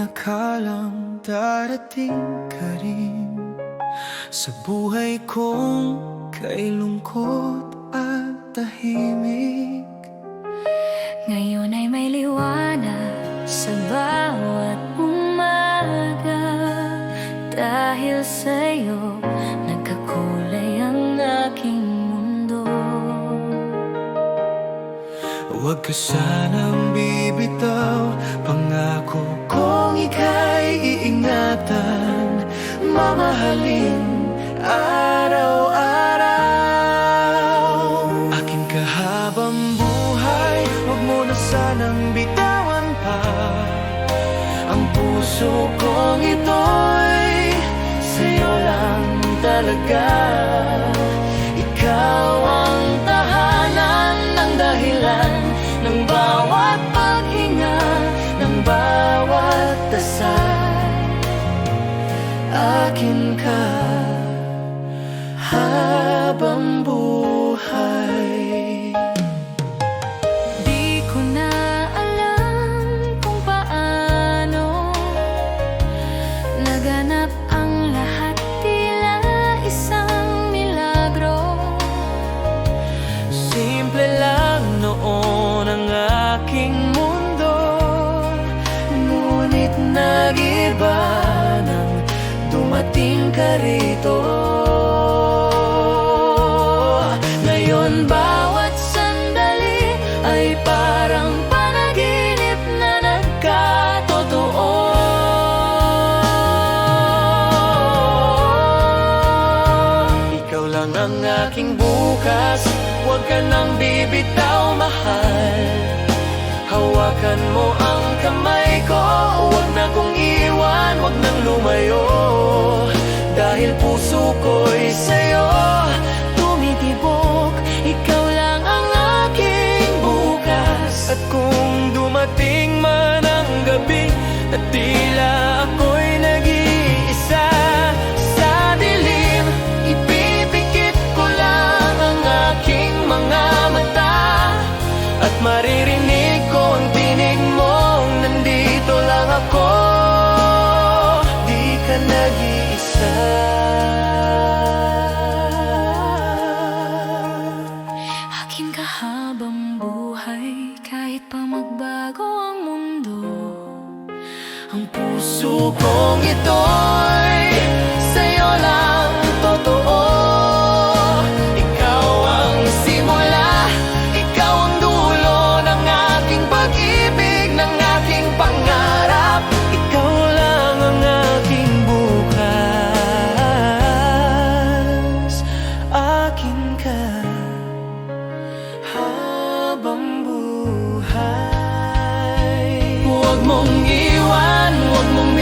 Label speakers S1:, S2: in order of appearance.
S1: nakalang darating ka rin sa buhay kong kay lungkot at tahimik.
S2: Ngayon ay may liwanag sa bawat umaga. Dahil sa'yo, nagkakulay ang aking mundo.
S1: Huwag ka sanang bibitaw, pangako kong ika'y iingatan, mamahalin araw-araw. Aking kahabang buhay, huwag mo na sanang bitawan pa. Ang puso kong ito'y sa'yo lang talaga. Ikaw ang tahanan ng dahilan ng bawat paghinga, ng bawat dasal. Akin ka habang buhay.
S2: Di ko na alam kung paano naganap ang lahat, tila isang milagro.
S1: Simple lang noon ang aking mundo, ngunit nag-iba nang dumating ka rito. Ngayon bawat sandali ay parang panaginip na nagkatotoo. Ikaw lang ang aking bukas, huwag ka nang bibitaw, mahal. Hawakan mo ang kamay ko, huwag na kong iwan, huwag nang lumayo. Dahil puso ko'y sa'yo tumitibok, ikaw lang ang aking bukas. At kung dumating man ang gabi at tila ako'y nag-iisa sa dilim, ipipikit ko lang ang aking mga mata at maririnig ko ang tinig mong nandito lang ako, di ka nag-iisa.
S2: Akin ka habang buhay, kahit pa magbago ang mundo.
S1: Ang puso kong ito'y sa'yo lang totoo. Ikaw ang simula, ikaw ang dulo ng aking pag-ibig, ng aking pangarap. Ikaw lang ang aking bukas. Akin ka habang buhay. Huwag mong iwan, huwag mong